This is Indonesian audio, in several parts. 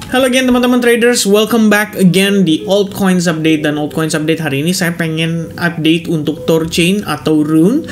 Halo again teman-teman traders, welcome back again di Altcoins Update. Dan Altcoins Update hari ini saya pengen update untuk Thorchain atau Rune.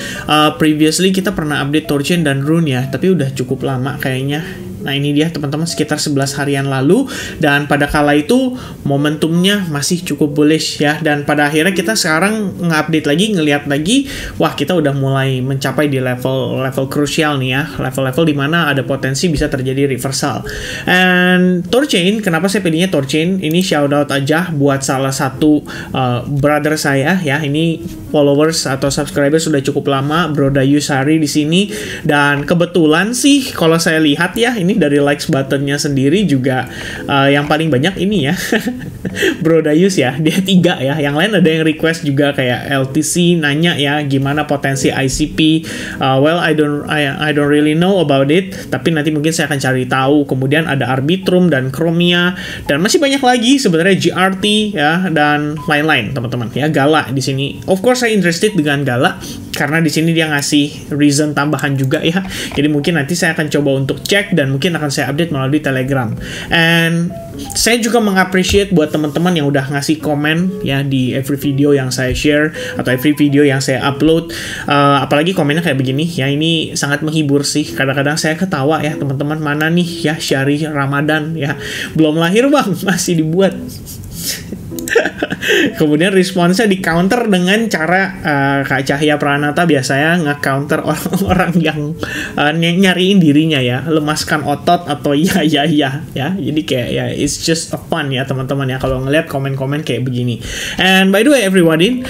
Previously kita pernah update Thorchain dan Rune ya, tapi udah cukup lama kayaknya. Nah ini dia teman-teman, sekitar 11 harian lalu. Dan pada kala itu momentumnya masih cukup bullish ya. Dan pada akhirnya kita sekarang nge-update lagi, ngelihat lagi, wah kita udah mulai mencapai di level krusial nih ya. Level-level dimana ada potensi bisa terjadi reversal. And Thorchain, kenapa saya pilihnya Thorchain? Ini shout out aja buat salah satu brother saya ya. Ini followers atau subscribers sudah cukup lama, Bro Dayus Hari di sini. Dan kebetulan sih kalau saya lihat ya, ini dari likes buttonnya sendiri juga yang paling banyak ini ya Bro Dayus ya, dia 3 ya. Yang lain ada yang request juga kayak LTC, nanya ya gimana potensi ICP. Well I don't really know about it, tapi nanti mungkin saya akan cari tahu. Kemudian ada Arbitrum dan Chromia dan masih banyak lagi sebenarnya, GRT ya dan lain-lain teman-teman ya. Gala di sini, of course saya interested dengan Gala karena di sini dia ngasih reason tambahan juga ya. Jadi mungkin nanti saya akan coba untuk cek dan mungkin akan saya update melalui Telegram. And saya juga mengapreciate buat teman-teman yang udah ngasih komen ya di every video yang saya share atau every video yang saya upload. Apalagi komennya kayak begini ya, ini sangat menghibur sih. Kadang-kadang saya ketawa ya teman-teman, mana nih ya Syari Ramadan ya, belum lahir bang masih dibuat. Kemudian responsnya di counter dengan cara Kak Cahya Pranata biasanya nge-counter orang-orang yang nyariin dirinya ya, lemaskan otot atau ya. Jadi kayak ya it's just a fun ya teman-teman ya kalau ngeliat komen-komen kayak begini. And by the way everybody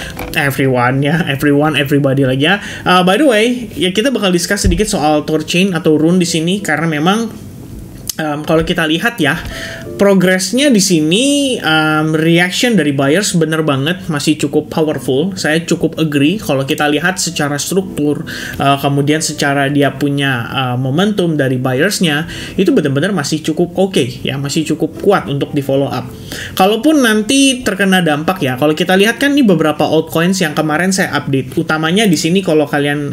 lagi ya. By the way ya, kita bakal discuss sedikit soal Thorchain atau Rune di sini karena memang kalau kita lihat ya, progresnya di sini reaction dari buyers bener banget masih cukup powerful. Saya cukup agree kalau kita lihat secara struktur, kemudian secara dia punya momentum dari buyersnya itu benar-benar masih cukup oke ya, masih cukup kuat untuk di follow up. Kalaupun nanti terkena dampak ya, kalau kita lihat kan ini beberapa altcoins yang kemarin saya update, utamanya di sini kalau kalian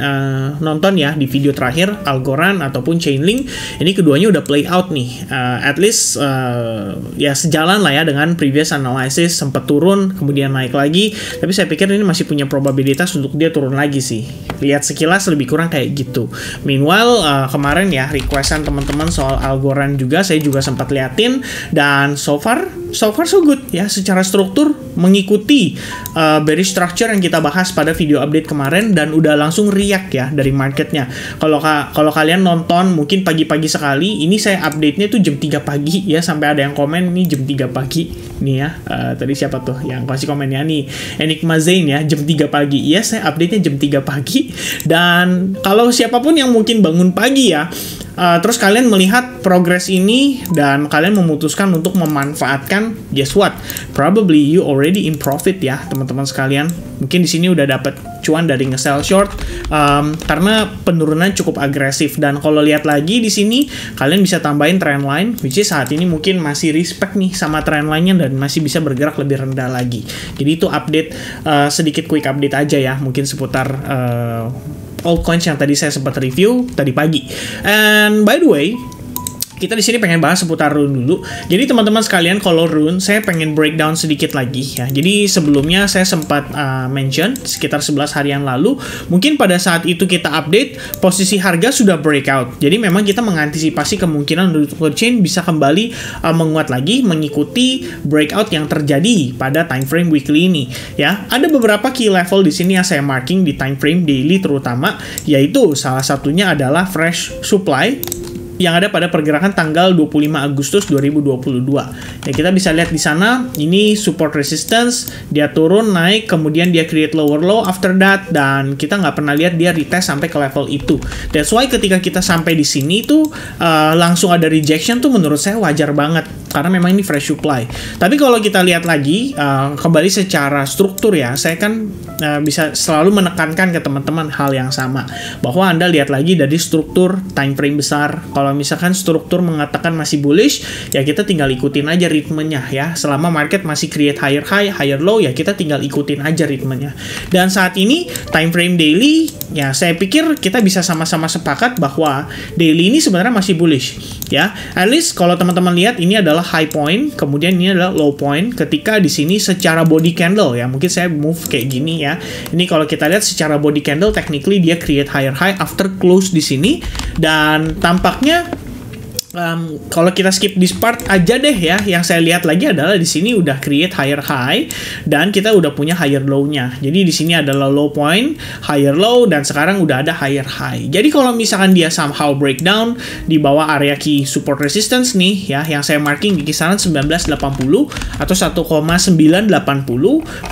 nonton ya di video terakhir Algorand ataupun Chainlink, ini keduanya udah play out nih, at least ya sejalan lah ya dengan previous analysis, sempat turun kemudian naik lagi, tapi saya pikir ini masih punya probabilitas untuk dia turun lagi sih. Lihat sekilas lebih kurang kayak gitu. Meanwhile kemarin ya requestan teman-teman soal Algorand juga saya juga sempat liatin dan so far so good ya, secara struktur mengikuti bearish structure yang kita bahas pada video update kemarin dan udah langsung react ya dari marketnya. Kalau kalian nonton mungkin pagi-pagi sekali, ini saya update-nya tuh jam 3 pagi ya, sampai ada yang komen ini jam 3 pagi nih ya. Tadi siapa tuh yang kasih komennya nih, Enigma Zain ya, jam 3 pagi. Iya, saya update-nya jam 3 pagi. Dan kalau siapapun yang mungkin bangun pagi ya, terus kalian melihat progres ini dan kalian memutuskan untuk memanfaatkan, guess what? Probably you already in profit ya teman-teman sekalian. Mungkin di sini udah dapat cuan dari nge-sell short karena penurunan cukup agresif. Dan kalau lihat lagi di sini kalian bisa tambahin trend line, which is saat ini mungkin masih respect nih sama trend line-nya dan masih bisa bergerak lebih rendah lagi. Jadi itu update sedikit quick update aja ya, mungkin seputar altcoins yang tadi saya sempat review tadi pagi. And by the way, kita di sini pengen bahas seputar Rune dulu. Jadi teman-teman sekalian, kalau Rune saya pengen breakdown sedikit lagi ya. Jadi sebelumnya saya sempat mention sekitar 11 harian lalu, mungkin pada saat itu kita update posisi harga sudah breakout. Jadi memang kita mengantisipasi kemungkinan Thorchain bisa kembali menguat lagi mengikuti breakout yang terjadi pada time frame weekly ini ya. Ada beberapa key level di sini yang saya marking di time frame daily terutama, yaitu salah satunya adalah fresh supply yang ada pada pergerakan tanggal 25 Agustus 2022. Ya, kita bisa lihat di sana, ini support resistance, dia turun, naik, kemudian dia create lower low after that, dan kita nggak pernah lihat dia retest sampai ke level itu. That's why ketika kita sampai di sini tuh langsung ada rejection tuh menurut saya wajar banget, karena memang ini fresh supply. Tapi kalau kita lihat lagi, kembali secara struktur ya, saya kan bisa selalu menekankan ke teman-teman hal yang sama, bahwa Anda lihat lagi dari struktur time frame besar. Kalau misalkan struktur mengatakan masih bullish, ya kita tinggal ikutin aja ritmenya ya. Selama market masih create higher high, higher low, ya kita tinggal ikutin aja ritmenya. Dan saat ini time frame daily, ya saya pikir kita bisa sama-sama sepakat bahwa daily ini sebenarnya masih bullish ya. At least kalau teman-teman lihat, ini adalah adalah high point, kemudian ini adalah low point ketika di sini secara body candle ya. Mungkin saya move kayak gini ya. Ini kalau kita lihat secara body candle technically dia create higher high after close di sini, dan tampaknya kalau kita skip this part aja deh ya, yang saya lihat lagi adalah di sini udah create higher high dan kita udah punya higher low-nya. Jadi di sini adalah low point, higher low, dan sekarang udah ada higher high. Jadi kalau misalkan dia somehow breakdown di bawah area key support resistance nih ya, yang saya marking di kisaran 1980 atau 1,980,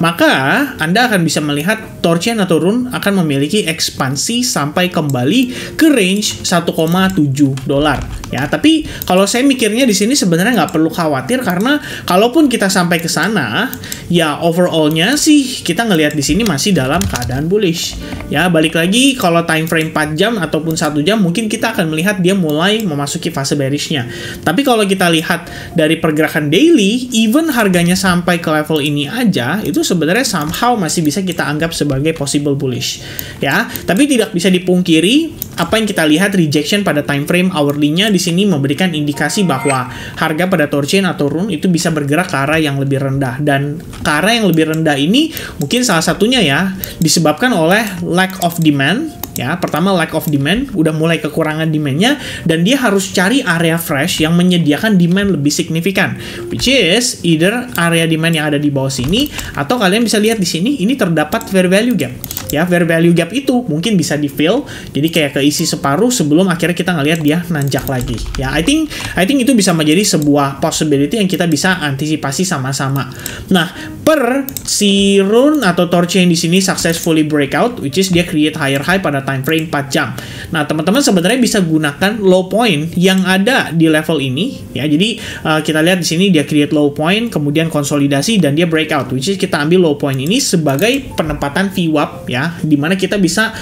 maka Anda akan bisa melihat torchen atau rune akan memiliki ekspansi sampai kembali ke range 1,7 dolar ya. Tapi kalau saya mikirnya di sini sebenarnya nggak perlu khawatir, karena kalaupun kita sampai ke sana, ya overall-nya sih kita ngelihat di sini masih dalam keadaan bullish. Ya, balik lagi kalau time frame 4 jam ataupun 1 jam mungkin kita akan melihat dia mulai memasuki fase bearish-nya. Tapi kalau kita lihat dari pergerakan daily, even harganya sampai ke level ini aja, itu sebenarnya somehow masih bisa kita anggap sebagai possible bullish. Ya, tapi tidak bisa dipungkiri apa yang kita lihat rejection pada time frame hourly-nya di sini memberikan indikasi bahwa harga pada torchen atau rune itu bisa bergerak ke arah yang lebih rendah, dan ke arah yang lebih rendah ini mungkin salah satunya ya disebabkan oleh lack of demand. Ya, pertama lack of demand, udah mulai kekurangan demandnya, dan dia harus cari area fresh yang menyediakan demand lebih signifikan, which is either area demand yang ada di bawah sini, atau kalian bisa lihat di sini ini terdapat fair value gap. Ya, fair value gap itu mungkin bisa di fill, jadi kayak keisi separuh sebelum akhirnya kita ngelihat dia nanjak lagi. Ya, I think itu bisa menjadi sebuah possibility yang kita bisa antisipasi sama-sama. Nah, per si rune atau torchen di sini successfully breakout, which is dia create higher high pada time frame 4 jam. Nah, teman-teman sebenarnya bisa gunakan low point yang ada di level ini ya. Jadi kita lihat di sini dia create low point, kemudian konsolidasi dan dia breakout, which is kita ambil low point ini sebagai penempatan VWAP ya, dimana kita bisa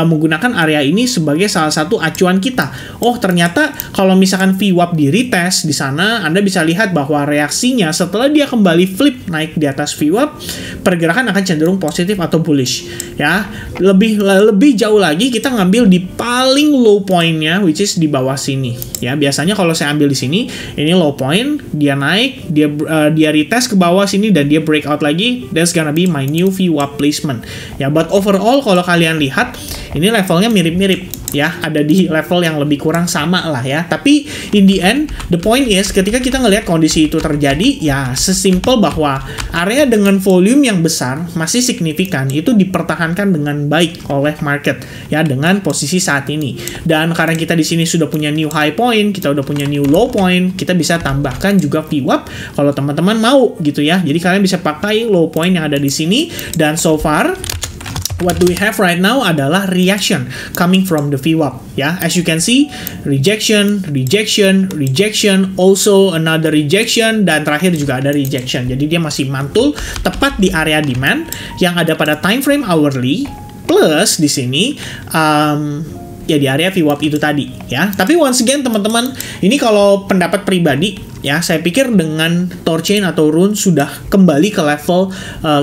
menggunakan area ini sebagai salah satu acuan kita. Oh, ternyata kalau misalkan VWAP di retest di sana, Anda bisa lihat bahwa reaksinya setelah dia kembali flip naik di atas VWAP, pergerakan akan cenderung positif atau bullish ya. Lebih jauh lagi kita ngambil di paling low point-nya, which is di bawah sini ya. Biasanya kalau saya ambil di sini, ini low point, dia naik, dia retest ke bawah sini dan dia breakout lagi, that's gonna be my new VWAP placement ya. But overall kalau kalian lihat ini levelnya mirip-mirip ya, ada di level yang lebih kurang sama lah ya. Tapi in the end, the point is ketika kita ngelihat kondisi itu terjadi, ya sesimpel bahwa area dengan volume yang besar masih signifikan itu dipertahankan dengan baik oleh market ya, dengan posisi saat ini. Dan karena kita di sini sudah punya new high point, kita udah punya new low point, kita bisa tambahkan juga VWAP kalau teman-teman mau gitu ya. Jadi kalian bisa pakai low point yang ada di sini, dan so far what do we have right now adalah reaction coming from the VWAP ya. As you can see, rejection, rejection, rejection, also another rejection, dan terakhir juga ada rejection. Jadi dia masih mantul tepat di area demand yang ada pada time frame hourly, plus di sini ya di area VWAP itu tadi ya. Tapi once again teman-teman, ini kalau pendapat pribadi ya, saya pikir dengan torchen atau rune sudah kembali ke level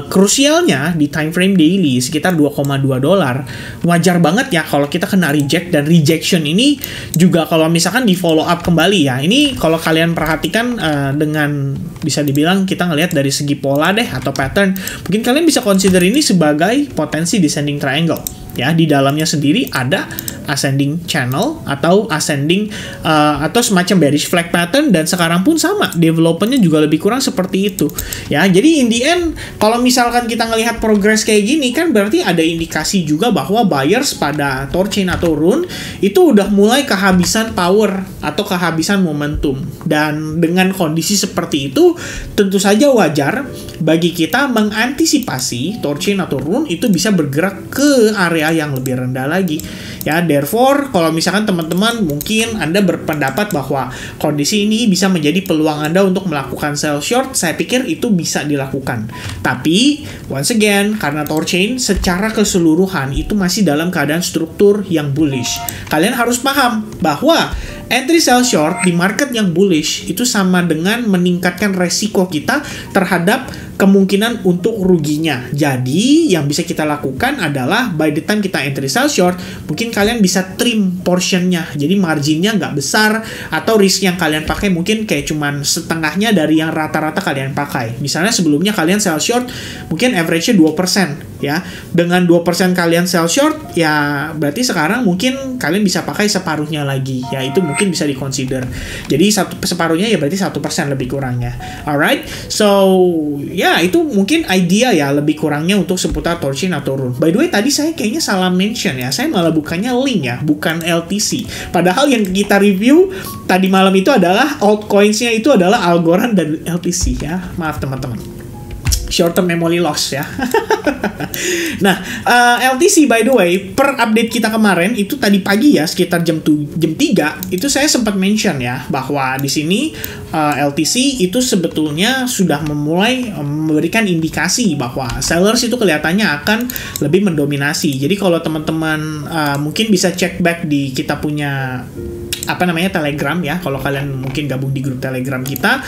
krusialnya di time frame daily sekitar 2,2 dolar. Wajar banget ya kalau kita kena reject, dan rejection ini juga kalau misalkan di follow up kembali ya. Ini kalau kalian perhatikan dengan bisa dibilang kita ngelihat dari segi pola deh atau pattern, mungkin kalian bisa consider ini sebagai potensi descending triangle. Ya, di dalamnya sendiri ada ascending channel atau ascending atau semacam bearish flag pattern, dan sekarang pun sama, developmentnya juga lebih kurang seperti itu ya. Jadi in the end, kalau misalkan kita ngelihat progress kayak gini kan berarti ada indikasi juga bahwa buyers pada torchen atau rune itu udah mulai kehabisan power atau kehabisan momentum, dan dengan kondisi seperti itu tentu saja wajar bagi kita mengantisipasi torchen atau rune itu bisa bergerak ke area yang lebih rendah lagi ya. Therefore, kalau misalkan teman-teman mungkin Anda berpendapat bahwa kondisi ini bisa menjadi peluang Anda untuk melakukan sell short, saya pikir itu bisa dilakukan. Tapi once again, karena torchen secara keseluruhan itu masih dalam keadaan struktur yang bullish, kalian harus paham bahwa entry sell short di market yang bullish itu sama dengan meningkatkan resiko kita terhadap kemungkinan untuk ruginya. Jadi yang bisa kita lakukan adalah by the time kita entry sell short, mungkin kalian bisa trim portionnya. Jadi marginnya nggak besar, atau risk yang kalian pakai mungkin kayak cuman setengahnya dari yang rata-rata kalian pakai. Misalnya sebelumnya kalian sell short mungkin average-nya 2% ya. Dengan 2% kalian sell short ya berarti sekarang mungkin kalian bisa pakai separuhnya lagi. Ya itu mungkin bisa di-consider. Jadi separuhnya ya berarti 1% lebih kurangnya. Alright, so ya itu mungkin idea ya lebih kurangnya untuk seputar Torchain atau Rune. By the way tadi saya kayaknya salah mention ya, saya malah bukannya link ya, bukan LTC. Padahal yang kita review tadi malam itu adalah altcoins-nya itu adalah Algorand dan LTC ya. Maaf teman-teman, short term memory loss ya. Nah, LTC by the way, per update kita kemarin itu tadi pagi ya, sekitar jam 3 itu saya sempat mention ya bahwa di sini LTC itu sebetulnya sudah memulai memberikan indikasi bahwa sellers itu kelihatannya akan lebih mendominasi. Jadi kalau teman-teman mungkin bisa cek back di kita punya Telegram ya. Kalau kalian mungkin gabung di grup Telegram kita,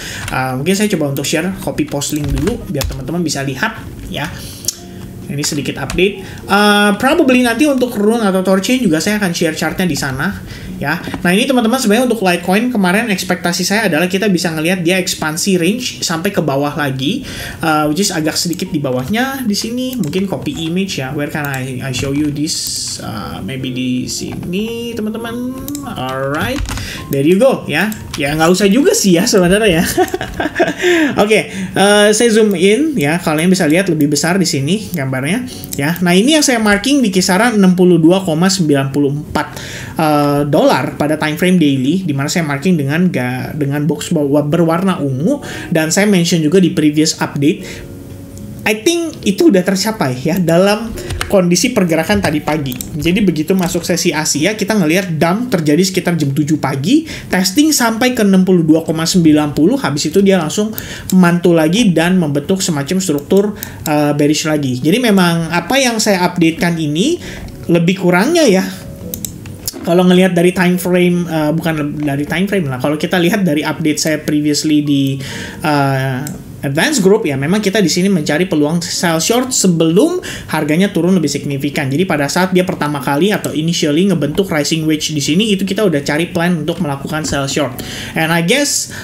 mungkin saya coba untuk share copy post link dulu biar teman-teman bisa lihat ya. Ini sedikit update. Probably nanti untuk Rune atau Torchain juga saya akan share chartnya di sana ya. Nah ini teman-teman sebenarnya untuk Litecoin kemarin ekspektasi saya adalah kita bisa ngelihat dia ekspansi range sampai ke bawah lagi, which is agak sedikit di bawahnya di sini. Mungkin copy image ya. Where can I show you this? Maybe di sini teman-teman. Alright, there you go ya. Ya nggak usah juga sih ya sebenarnya ya. Oke, saya zoom in ya. Kalian bisa lihat lebih besar di sini gambarnya ya. Nah ini yang saya marking di kisaran 62,94 dolar pada time frame daily, di mana saya marking dengan box berwarna ungu, dan saya mention juga di previous update. I think itu udah tercapai ya dalam kondisi pergerakan tadi pagi. Jadi begitu masuk sesi Asia, kita ngelihat dump terjadi sekitar jam 7 pagi, testing sampai ke 62,90, habis itu dia langsung mantul lagi dan membentuk semacam struktur bearish lagi. Jadi memang apa yang saya updatekan ini lebih kurangnya ya, kalau ngelihat dari time frame, bukan dari time frame lah, kalau kita lihat dari update saya previously di Advanced Group ya, memang kita di sini mencari peluang sell short sebelum harganya turun lebih signifikan. Jadi pada saat dia pertama kali atau initially ngebentuk rising wedge di sini, itu kita udah cari plan untuk melakukan sell short. And I guess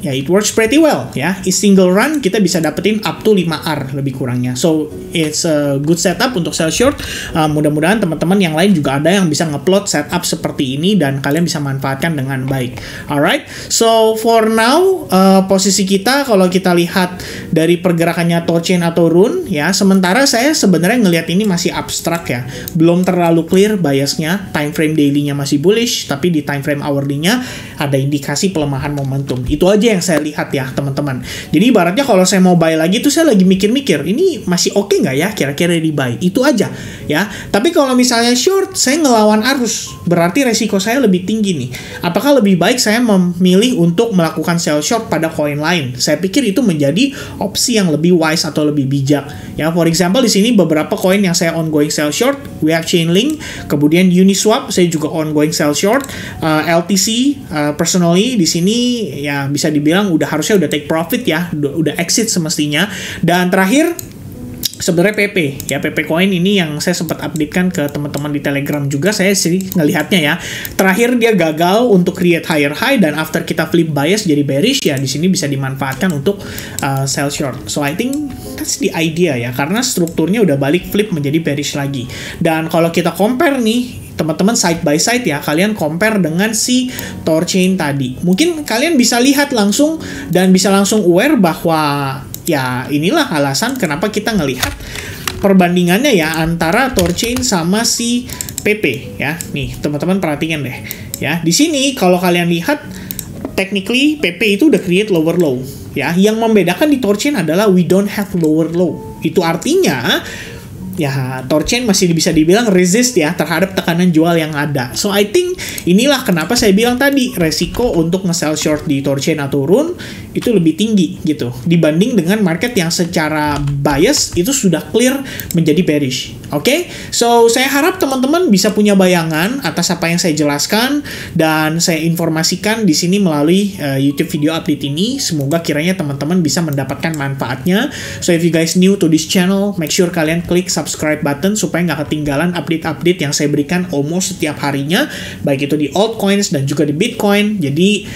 it works pretty well ya. Is single run kita bisa dapetin up to 5R lebih kurangnya. So it's a good setup untuk sell short. Mudah-mudahan teman-teman yang lain juga ada yang bisa ngeplot setup seperti ini dan kalian bisa manfaatkan dengan baik. Alright, so for now posisi kita kalau kita lihat dari pergerakannya Torchain atau Rune ya, sementara saya sebenarnya ngelihat ini masih abstrak ya, belum terlalu clear biasnya. Time frame daily-nya masih bullish, tapi di time frame hourly-nya ada indikasi pelemahan momentum. Itu aja yang saya lihat ya teman-teman. Jadi ibaratnya kalau saya mau buy lagi tuh saya lagi mikir-mikir ini masih oke nggak ya kira-kira di buy, itu aja ya. Tapi kalau misalnya short, saya ngelawan arus, berarti resiko saya lebih tinggi nih. Apakah lebih baik saya memilih untuk melakukan sell short pada koin lain? Saya pikir itu menjadi opsi yang lebih wise atau lebih bijak ya. For example di sini beberapa koin yang saya ongoing sell short, we have Chainlink, kemudian Uniswap saya juga ongoing sell short, LTC personally di sini ya bisa dibilang harusnya udah take profit ya, udah exit semestinya. Dan terakhir sebenarnya PP ya, PP Coin ini yang saya sempat updatekan ke teman-teman di Telegram juga. Saya sih ngelihatnya ya, terakhir dia gagal untuk create higher high, dan after kita flip bias jadi bearish ya, di sini bisa dimanfaatkan untuk sell short. So I think that's the idea ya, karena strukturnya udah balik flip menjadi bearish lagi. Dan kalau kita compare nih teman-teman side by side ya, kalian compare dengan si Torchain tadi, mungkin kalian bisa lihat langsung dan bisa langsung aware bahwa ya inilah alasan kenapa kita ngelihat perbandingannya ya antara Torchain sama si PP ya. Nih teman-teman perhatikan deh ya, di sini kalau kalian lihat technically PP itu udah create lower low ya. Yang membedakan di Torchain adalah we don't have lower low. Itu artinya ya Torchain masih bisa dibilang resist ya terhadap tekanan jual yang ada. So I think inilah kenapa saya bilang tadi resiko untuk nge-sell short di Torchain atau Rune itu lebih tinggi gitu dibanding dengan market yang secara bias itu sudah clear menjadi bearish. Oke, so saya harap teman-teman bisa punya bayangan atas apa yang saya jelaskan dan saya informasikan di sini melalui YouTube video update ini. Semoga kiranya teman-teman bisa mendapatkan manfaatnya. So if you guys new to this channel, make sure kalian klik subscribe button supaya nggak ketinggalan update-update yang saya berikan almost setiap harinya, baik itu di altcoins dan juga di Bitcoin. Jadi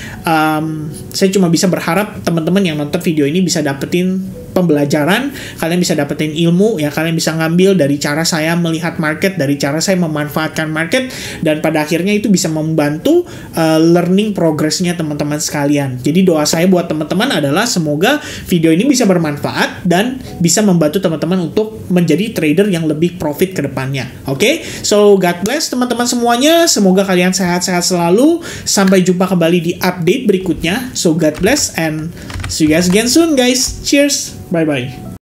saya cuma bisa berharap teman-teman yang nonton video ini bisa dapetin pembelajaran, kalian bisa dapetin ilmu, ya kalian bisa ngambil dari cara saya melihat market, dari cara saya memanfaatkan market, dan pada akhirnya itu bisa membantu learning progressnya teman-teman sekalian. Jadi doa saya buat teman-teman adalah semoga video ini bisa bermanfaat dan bisa membantu teman-teman untuk menjadi trader yang lebih profit ke depannya. Oke, so God bless teman-teman semuanya, semoga kalian sehat-sehat selalu, sampai jumpa kembali di update berikutnya. So God bless and see you guys again soon guys, cheers, bye bye.